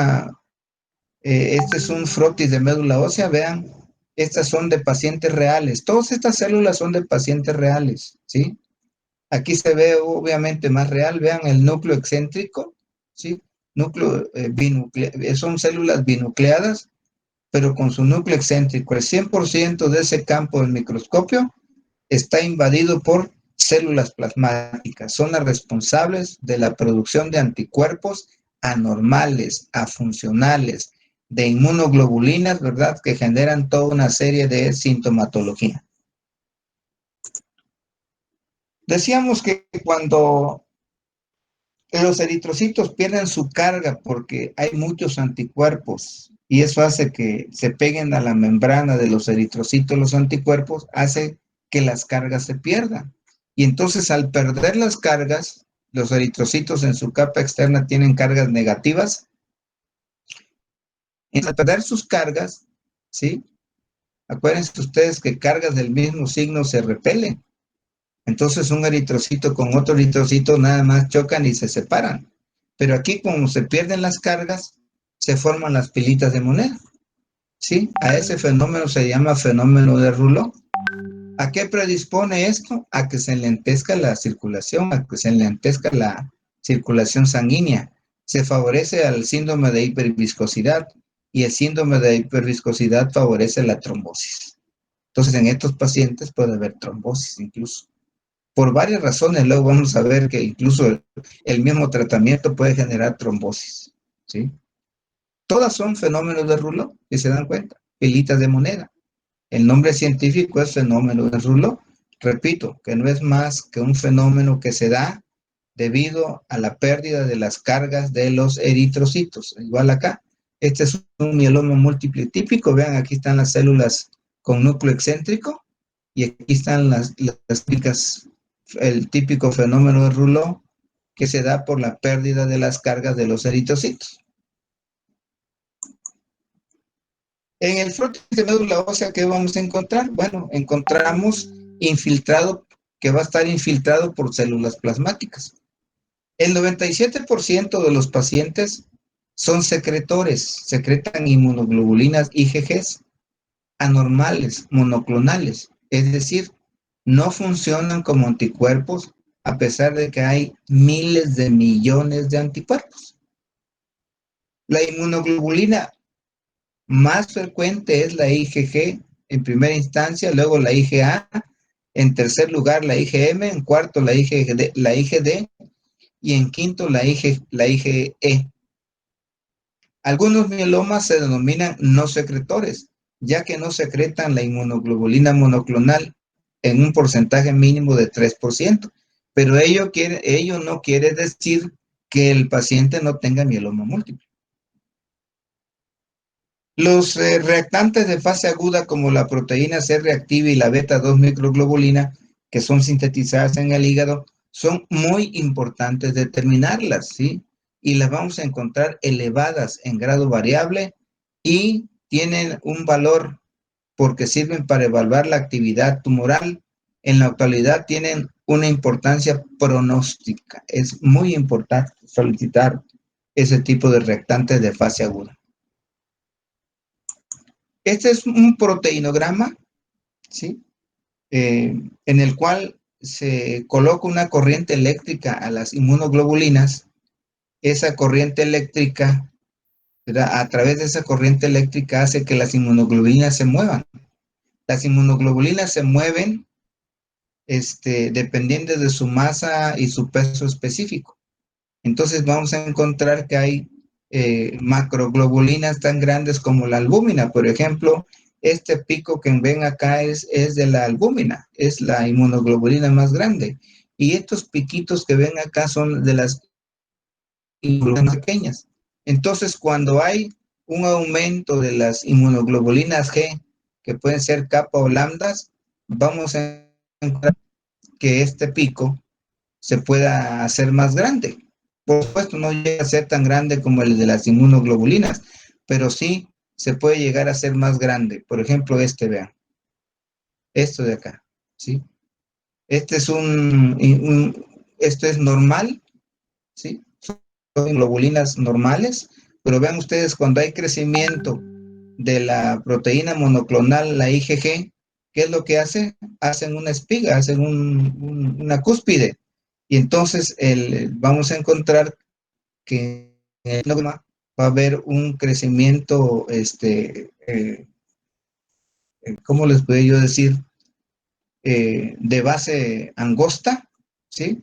A: frotis de médula ósea. Vean, estas son de pacientes reales. Todas estas células son de pacientes reales, ¿sí? Aquí se ve obviamente más real. Vean el núcleo excéntrico, ¿sí? Son células binucleadas, pero con su núcleo excéntrico. El 100% de ese campo del microscopio está invadido por células plasmáticas. Son las responsables de la producción de anticuerpos anormales, afuncionales, de inmunoglobulinas, ¿verdad? Que generan toda una serie de sintomatología. Decíamos que cuando los eritrocitos pierden su carga porque hay muchos anticuerpos y eso hace que se peguen a la membrana de los eritrocitos, los anticuerpos, hace que las cargas se pierdan. Y entonces al perder las cargas, los eritrocitos en su capa externa tienen cargas negativas. Y al perder sus cargas, ¿sí? Acuérdense ustedes que cargas del mismo signo se repelen. Entonces un eritrocito con otro eritrocito nada más chocan y se separan. Pero aquí, como se pierden las cargas, se forman las pilitas de moneda, ¿sí? A ese fenómeno se llama fenómeno de Rouleau. ¿A qué predispone esto? A que se enlentezca la circulación, a que se enlentezca la circulación sanguínea. Se favorece al síndrome de hiperviscosidad, y el síndrome de hiperviscosidad favorece la trombosis. Entonces, en estos pacientes puede haber trombosis incluso. Por varias razones, luego vamos a ver que incluso el mismo tratamiento puede generar trombosis, ¿sí? Todas son fenómenos de Rouleau, si se dan cuenta, pilitas de moneda. El nombre científico es fenómeno de Rouleau. Repito, que no es más que un fenómeno que se da debido a la pérdida de las cargas de los eritrocitos. Igual acá, Este es un mieloma múltiple típico. Vean, aquí están las células con núcleo excéntrico y aquí están las típicas, el típico fenómeno de Rouleau que se da por la pérdida de las cargas de los eritrocitos. En el frotis de médula ósea, ¿qué vamos a encontrar? Bueno, encontramos infiltrado, que va a estar infiltrado por células plasmáticas. El 97% de los pacientes son secretores, secretan inmunoglobulinas IgGs anormales, monoclonales, es decir, no funcionan como anticuerpos a pesar de que hay miles de millones de anticuerpos. La inmunoglobulina más frecuente es la IgG en primera instancia, luego la IgA, en tercer lugar la IgM, en cuarto la IgD y en quinto la IgE. Algunos mielomas se denominan no secretores, ya que no secretan la inmunoglobulina monoclonal en un porcentaje mínimo de 3%, pero ello no quiere decir que el paciente no tenga mieloma múltiple. Los reactantes de fase aguda como la proteína C reactiva y la beta-2 microglobulina, que son sintetizadas en el hígado, son muy importantes determinarlas, ¿sí? Y las vamos a encontrar elevadas en grado variable y tienen un valor porque sirven para evaluar la actividad tumoral. En la actualidad tienen una importancia pronóstica. Es muy importante solicitar ese tipo de reactantes de fase aguda. Este es un proteinograma, ¿sí? En el cual se coloca una corriente eléctrica a las inmunoglobulinas. Esa corriente eléctrica, ¿verdad? A través de esa corriente eléctrica hace que las inmunoglobulinas se muevan. Las inmunoglobulinas se mueven dependiendo de su masa y su peso específico. Entonces vamos a encontrar que hay macroglobulinas tan grandes como la albúmina. Por ejemplo, este pico que ven acá es de la albúmina, es la inmunoglobulina más grande. Y estos piquitos que ven acá son de las inmunoglobulinas pequeñas. Entonces, cuando hay un aumento de las inmunoglobulinas G, que pueden ser kappa o lambdas, vamos a encontrar que este pico se pueda hacer más grande. Por supuesto, no llega a ser tan grande como el de las inmunoglobulinas, pero sí se puede llegar a ser más grande. Por ejemplo, vean, esto de acá, ¿sí? Este es esto es normal, ¿sí? Son globulinas normales, pero vean ustedes cuando hay crecimiento de la proteína monoclonal, la IgG, ¿qué es lo que hace? Hacen una espiga, hacen una cúspide. Y entonces vamos a encontrar que en el dogma va a haber un crecimiento, ¿cómo les puedo yo decir? De base angosta, ¿sí?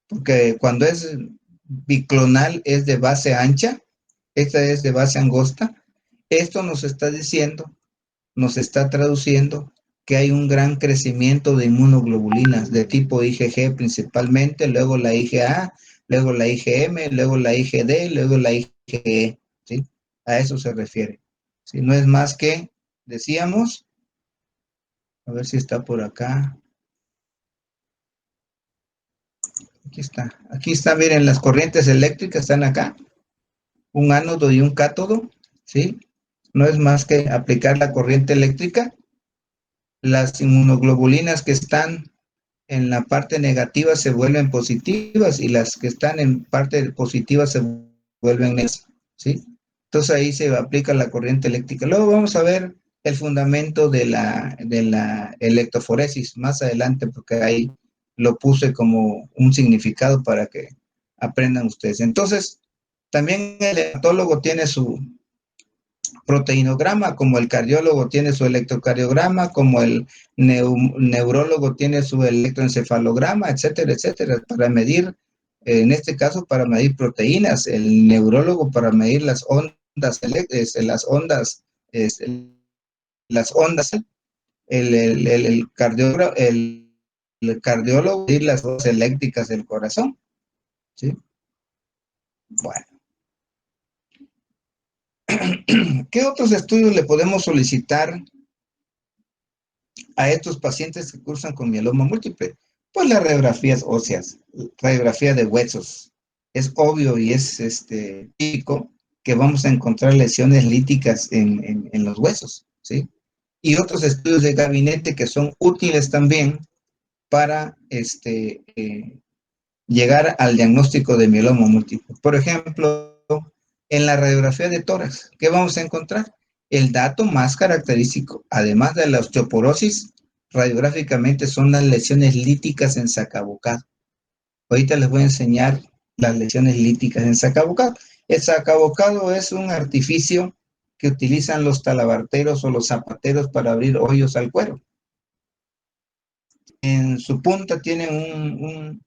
A: Porque cuando es biclonal es de base ancha, esta es de base angosta. Esto nos está diciendo, nos está traduciendo que hay un gran crecimiento de inmunoglobulinas de tipo IgG principalmente, luego la IgA, luego la IgM, luego la IgD, luego la IgE, ¿sí? A eso se refiere. ¿Sí? No es más que, decíamos, a ver si está por acá. Aquí está, miren, las corrientes eléctricas están acá, un ánodo y un cátodo, ¿sí? No es más que aplicar la corriente eléctrica. Las inmunoglobulinas que están en la parte negativa se vuelven positivas y las que están en parte positiva se vuelven negativas, ¿sí? Entonces ahí se aplica la corriente eléctrica. Luego vamos a ver el fundamento de la electroforesis más adelante, porque ahí lo puse como un significado para que aprendan ustedes. Entonces, también el hematólogo tiene su proteinograma, como el cardiólogo tiene su electrocardiograma, como el neurólogo tiene su electroencefalograma, etcétera, etcétera, para medir, en este caso, para medir proteínas, el neurólogo para medir las ondas, las ondas, el cardiólogo medir las ondas eléctricas del corazón, ¿sí? Bueno. ¿Qué otros estudios le podemos solicitar a estos pacientes que cursan con mieloma múltiple? Pues las radiografías óseas, radiografía de huesos. Es obvio y es típico que vamos a encontrar lesiones líticas en los huesos, ¿sí? Y otros estudios de gabinete que son útiles también para llegar al diagnóstico de mieloma múltiple. Por ejemplo, en la radiografía de tórax, ¿qué vamos a encontrar? El dato más característico, además de la osteoporosis, radiográficamente son las lesiones líticas en sacabocado. Ahorita les voy a enseñar las lesiones líticas en sacabocado. El sacabocado es un artificio que utilizan los talabarteros o los zapateros para abrir hoyos al cuero. En su punta tiene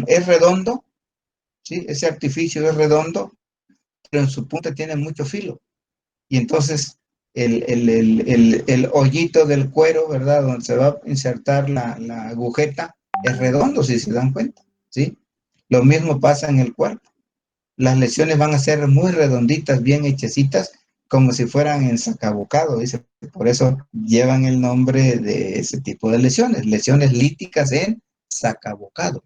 A: es redondo, ¿sí? Ese artificio es redondo, pero en su punta tiene mucho filo. Y entonces el hoyito del cuero, ¿verdad? Donde se va a insertar la agujeta, es redondo, si se dan cuenta, ¿sí? Lo mismo pasa en el cuerpo. Las lesiones van a ser muy redonditas, bien hechecitas, como si fueran en sacabocado, dice. Por eso llevan el nombre de ese tipo de lesiones líticas en sacabocado.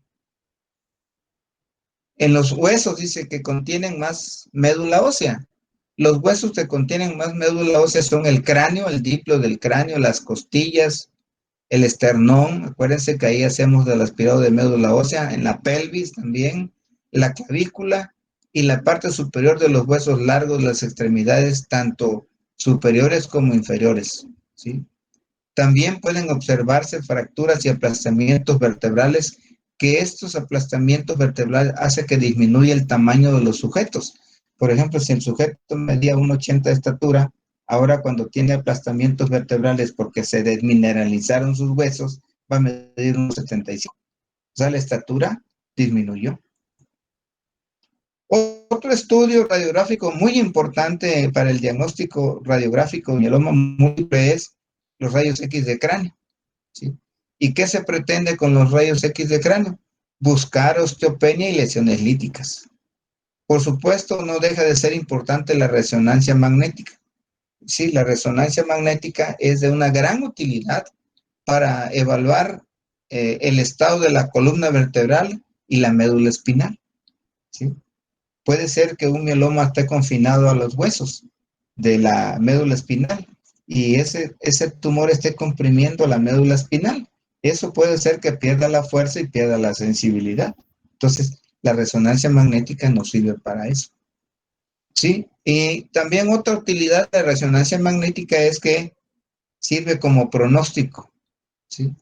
A: En los huesos dice que contienen más médula ósea. Los huesos que contienen más médula ósea son el cráneo, el diplo del cráneo, las costillas, el esternón. Acuérdense que ahí hacemos del aspirado de médula ósea, en la pelvis también, la clavícula y la parte superior de los huesos largos, las extremidades, tanto superiores como inferiores, ¿sí? También pueden observarse fracturas y aplastamientos vertebrales, que estos aplastamientos vertebrales hacen que disminuya el tamaño de los sujetos. Por ejemplo, si el sujeto medía 1,80 de estatura, ahora cuando tiene aplastamientos vertebrales porque se desmineralizaron sus huesos, va a medir 1,75. O sea, la estatura disminuyó. Otro estudio radiográfico muy importante para el diagnóstico radiográfico de mieloma múltiple es los rayos X de cráneo, ¿sí? ¿Y qué se pretende con los rayos X de cráneo? Buscar osteopenia y lesiones líticas. Por supuesto, no deja de ser importante la resonancia magnética. Sí, la resonancia magnética es de una gran utilidad para evaluar el estado de la columna vertebral y la médula espinal, ¿sí? Puede ser que un mieloma esté confinado a los huesos de la médula espinal y ese tumor esté comprimiendo la médula espinal. Eso puede ser que pierda la fuerza y pierda la sensibilidad. Entonces, la resonancia magnética nos sirve para eso. ¿Sí? Y también otra utilidad de resonancia magnética es que sirve como pronóstico, ¿sí?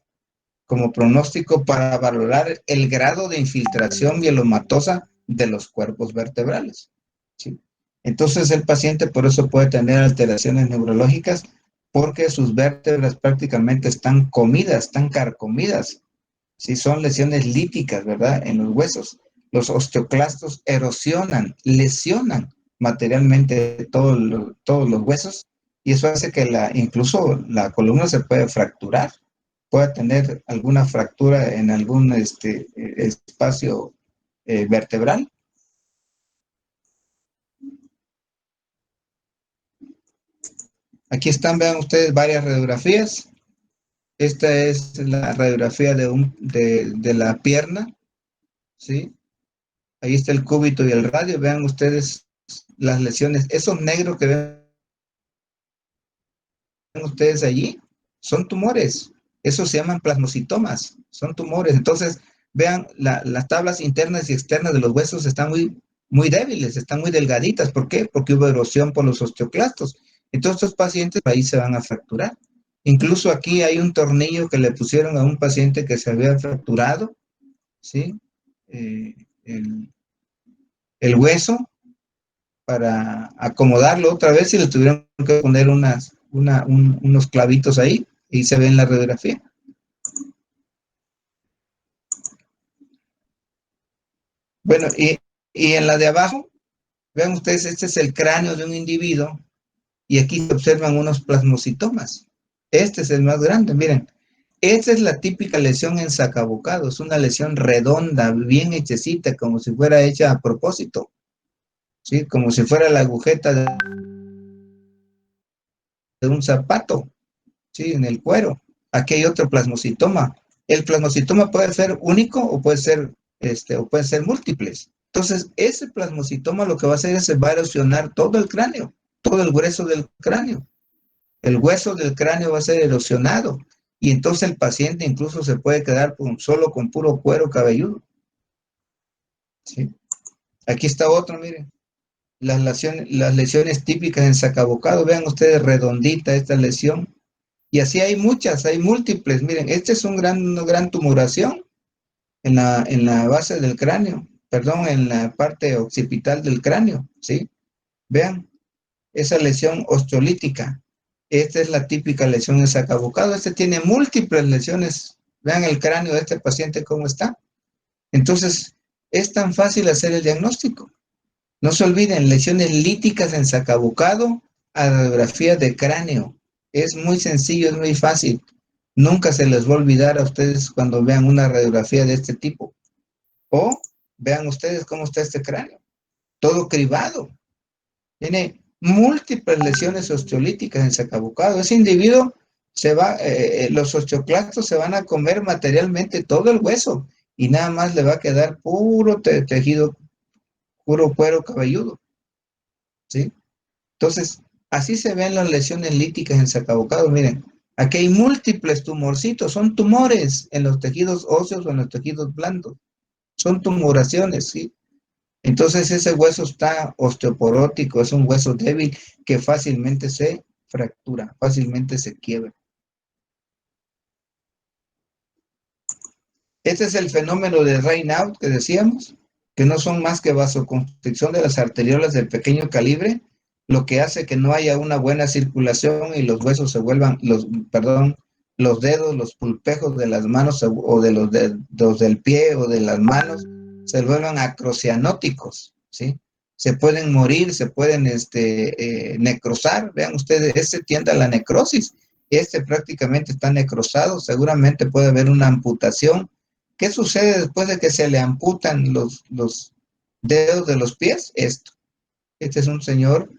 A: Como pronóstico para valorar el grado de infiltración mielomatosa de los cuerpos vertebrales, ¿sí? Entonces el paciente por eso puede tener alteraciones neurológicas porque sus vértebras prácticamente están comidas, están carcomidas, ¿sí? Son lesiones líticas, ¿verdad? En los huesos. Los osteoclastos erosionan, lesionan materialmente todos los huesos y eso hace que incluso la columna se puede fracturar, pueda tener alguna fractura en algún espacio vertebral. Aquí están, vean ustedes, varias radiografías. Esta es la radiografía de la pierna, ¿sí? Ahí está el cúbito y el radio. Vean ustedes las lesiones. Esos negros que ven ustedes allí son tumores. Esos se llaman plasmocitomas. Son tumores. Entonces, vean, las tablas internas y externas de los huesos están muy débiles, están muy delgaditas. ¿Por qué? Porque hubo erosión por los osteoclastos. Entonces, estos pacientes ahí se van a fracturar. Incluso aquí hay un tornillo que le pusieron a un paciente que se había fracturado, ¿sí? Eh, el, el hueso para acomodarlo otra vez y le tuvieron que poner unos clavitos ahí y se ve en la radiografía. Bueno, y en la de abajo, vean ustedes, este es el cráneo de un individuo y aquí se observan unos plasmocitomas. Este es el más grande, miren. Esta es la típica lesión en sacabocado, es una lesión redonda, bien hechecita, como si fuera hecha a propósito, ¿sí? Como si fuera la agujeta un zapato, ¿sí? En el cuero. Aquí hay otro plasmocitoma. El plasmocitoma puede ser único o puede ser múltiples. Entonces, ese plasmocitoma lo que va a hacer es se va a erosionar todo el cráneo, todo el grueso del cráneo. El hueso del cráneo va a ser erosionado y entonces el paciente incluso se puede quedar solo con puro cuero cabelludo. ¿Sí? Aquí está otro, miren. Las lesiones típicas en sacabocado. Vean ustedes redondita esta lesión. Y así hay muchas, hay múltiples. Miren, este es una gran tumoración en la base del cráneo, perdón, en la parte occipital del cráneo, ¿sí? Vean, esa lesión osteolítica. Esta es la típica lesión en sacabocado. Este tiene múltiples lesiones. Vean el cráneo de este paciente cómo está. Entonces, es tan fácil hacer el diagnóstico. No se olviden, lesiones líticas en sacabocado a radiografía de cráneo. Es muy sencillo, es muy fácil. Nunca se les va a olvidar a ustedes cuando vean una radiografía de este tipo. O vean ustedes cómo está este cráneo. Todo cribado. Tiene múltiples lesiones osteolíticas en sacabocado. Ese individuo los osteoclastos se van a comer materialmente todo el hueso y nada más le va a quedar puro tejido, puro cuero cabelludo, ¿sí? Entonces, así se ven las lesiones líticas en sacabocado. Miren, aquí hay múltiples tumorcitos, son tumores en los tejidos óseos o en los tejidos blandos. Son tumoraciones, ¿sí? Entonces ese hueso está osteoporótico, es un hueso débil que fácilmente se fractura, fácilmente se quiebra. Este es el fenómeno de Raynaud que decíamos, que no son más que vasoconstricción de las arteriolas de pequeño calibre, lo que hace que no haya una buena circulación y los huesos se vuelvan, los dedos, los pulpejos de las manos o de los dedos del pie o de las manos se vuelvan acrocianóticos, ¿sí? Se pueden morir, se pueden necrosar. Vean ustedes, este tiende a la necrosis. Este prácticamente está necrosado, seguramente puede haber una amputación. ¿Qué sucede después de que se le amputan los dedos de los pies? Esto. Este es un señor,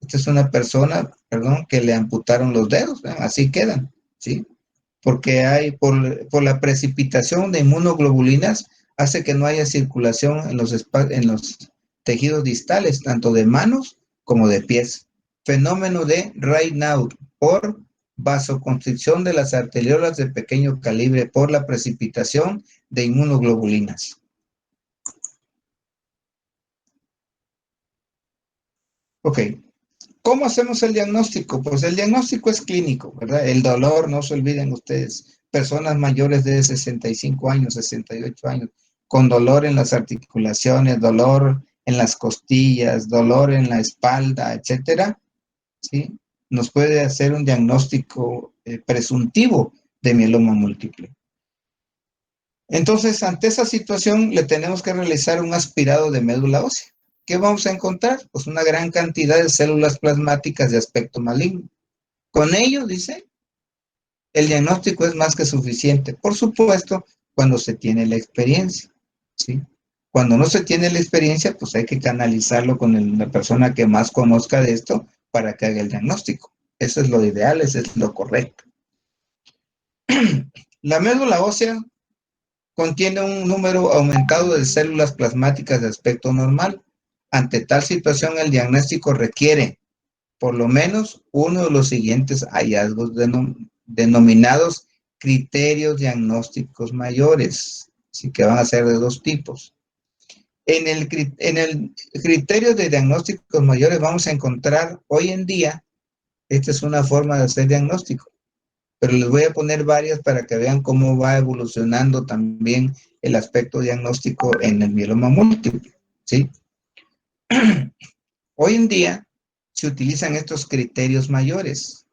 A: esta es una persona, perdón, que le amputaron los dedos, ¿verdad? Así quedan, ¿sí? Porque por la precipitación de inmunoglobulinas, hace que no haya circulación en los tejidos distales, tanto de manos como de pies. Fenómeno de Raynaud por vasoconstricción de las arteriolas de pequeño calibre por la precipitación de inmunoglobulinas. Ok, ¿cómo hacemos el diagnóstico? Pues el diagnóstico es clínico, ¿verdad? El dolor, no se olviden ustedes, personas mayores de 65 años, 68 años, con dolor en las articulaciones, dolor en las costillas, dolor en la espalda, etcétera, ¿sí? Nos puede hacer un diagnóstico presuntivo de mieloma múltiple. Entonces, ante esa situación, le tenemos que realizar un aspirado de médula ósea. ¿Qué vamos a encontrar? Pues una gran cantidad de células plasmáticas de aspecto maligno. Con ello, dice, el diagnóstico es más que suficiente. Por supuesto, cuando se tiene la experiencia, ¿sí? Cuando no se tiene la experiencia, pues hay que canalizarlo con la persona que más conozca de esto para que haga el diagnóstico. Eso es lo ideal, eso es lo correcto. La médula ósea contiene un número aumentado de células plasmáticas de aspecto normal. Ante tal situación, el diagnóstico requiere por lo menos uno de los siguientes hallazgos denominados criterios diagnósticos mayores, así que van a ser de dos tipos. En el criterio de diagnósticos mayores vamos a encontrar hoy en día, esta es una forma de hacer diagnóstico, pero les voy a poner varias para que vean cómo va evolucionando también el aspecto diagnóstico en el mieloma múltiple, ¿sí? Hoy en día se utilizan estos criterios mayores.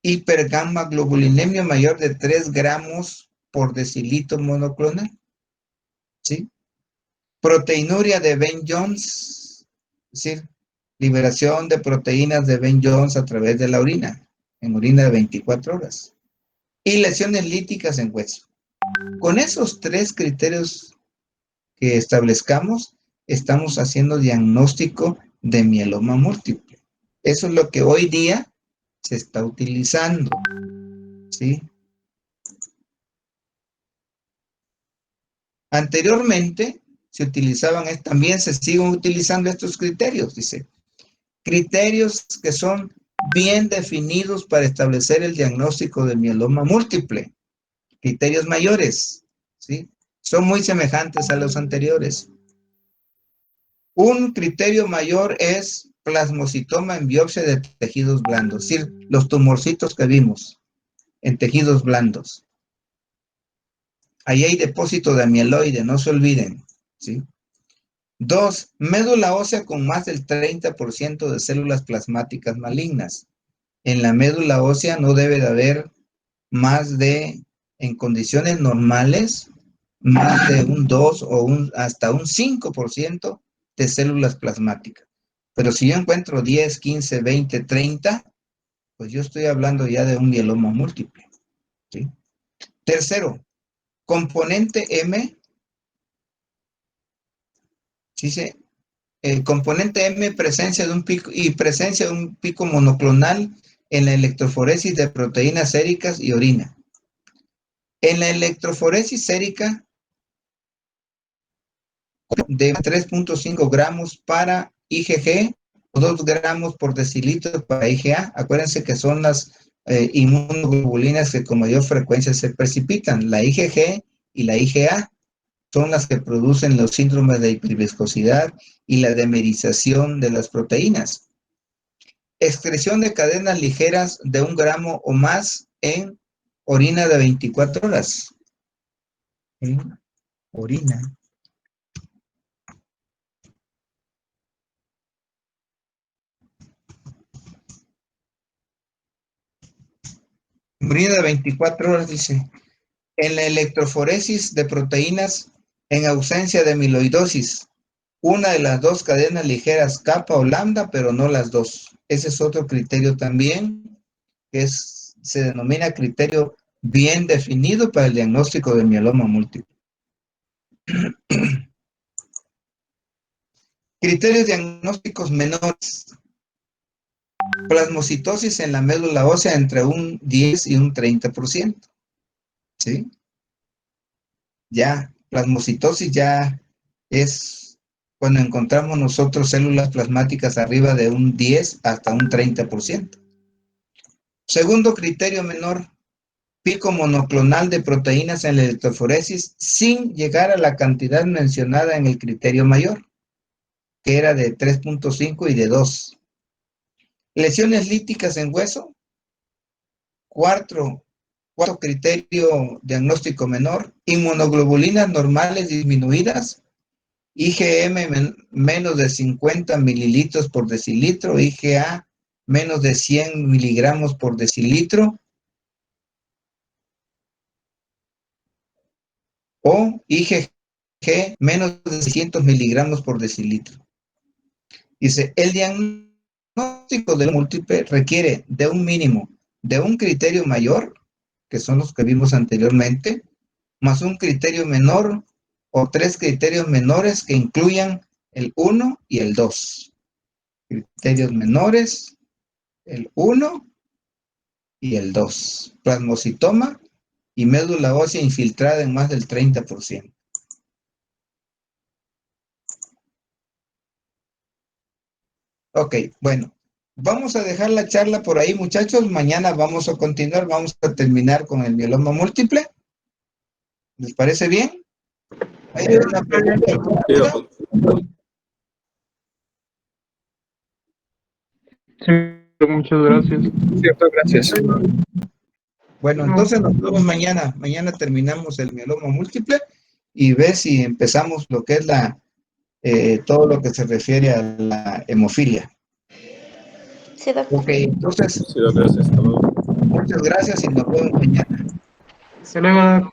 A: Hipergamma-globulinemia mayor de 3 gramos por decilitro monoclonal, ¿sí? Proteinuria de Ben-Jones, es decir, liberación de proteínas de Ben-Jones a través de la orina, en orina de 24 horas. Y lesiones líticas en hueso. Con esos 3 criterios que establezcamos, estamos haciendo diagnóstico de mieloma múltiple. Eso es lo que hoy día se está utilizando, ¿sí? Anteriormente se utilizaban, también se siguen utilizando estos criterios, dice. Criterios que son bien definidos para establecer el diagnóstico de mieloma múltiple. Criterios mayores, ¿sí? Son muy semejantes a los anteriores. Un criterio mayor es plasmocitoma en biopsia de tejidos blandos, es decir, los tumorcitos que vimos en tejidos blandos. Ahí hay depósito de amiloide, no se olviden, ¿sí? 2, médula ósea con más del 30% de células plasmáticas malignas. En la médula ósea no debe de haber más de, en condiciones normales, más de un 2 o hasta un 5% de células plasmáticas. Pero si yo encuentro 10, 15, 20, 30, pues yo estoy hablando ya de un mieloma múltiple, ¿sí? Tercero, componente M, dice, componente M, presencia de un pico monoclonal en la electroforesis de proteínas séricas y orina. En la electroforesis sérica de 3.5 gramos para IgG o 2 gramos por decilitro para IgA. Acuérdense que son las inmunoglobulinas que con mayor frecuencia se precipitan. La IgG y la IgA son las que producen los síndromes de hiperviscosidad y la demerización de las proteínas. Excreción de cadenas ligeras de 1 gramo o más en orina de 24 horas. En orina. Orina de 24 horas, dice. En la electroforesis de proteínas en ausencia de amiloidosis, una de las dos cadenas ligeras, kappa o lambda, pero no las dos. Ese es otro criterio también, que se denomina criterio bien definido para el diagnóstico de mieloma múltiple. Criterios diagnósticos menores. Plasmocitosis en la médula ósea entre un 10 y un 30%. ¿Sí? Ya, plasmocitosis ya es cuando encontramos nosotros células plasmáticas arriba de un 10 hasta un 30%. Segundo criterio menor, pico monoclonal de proteínas en la electroforesis sin llegar a la cantidad mencionada en el criterio mayor, que era de 3.5 y de 2. Lesiones líticas en hueso. Cuarto criterio diagnóstico menor, inmunoglobulinas normales disminuidas, IgM menos de 50 mililitros por decilitro, IgA menos de 100 miligramos por decilitro, o IgG menos de 600 miligramos por decilitro. Dice, el diagnóstico del múltiple requiere de un mínimo de un criterio mayor, que son los que vimos anteriormente, más un criterio menor o 3 criterios menores que incluyan el 1 y el 2. Criterios menores, el 1 y el 2. Plasmocitoma y médula ósea infiltrada en más del 30%. Ok, bueno, vamos a dejar la charla por ahí, muchachos. Mañana vamos a continuar, vamos a terminar con el mieloma múltiple. ¿Les parece bien? ¿Hay alguna pregunta?
B: Sí, doctor.
C: Sí, muchas gracias.
B: Cierto, gracias.
A: Bueno, entonces nos vemos mañana. Mañana terminamos el mieloma múltiple y ve si empezamos lo que es todo lo que se refiere a la hemofilia.
D: Sí, doctor.
A: Ok, entonces,
B: Sí, doctor, gracias. Hasta luego.
A: muchas gracias y nos vemos mañana.
C: Hasta luego.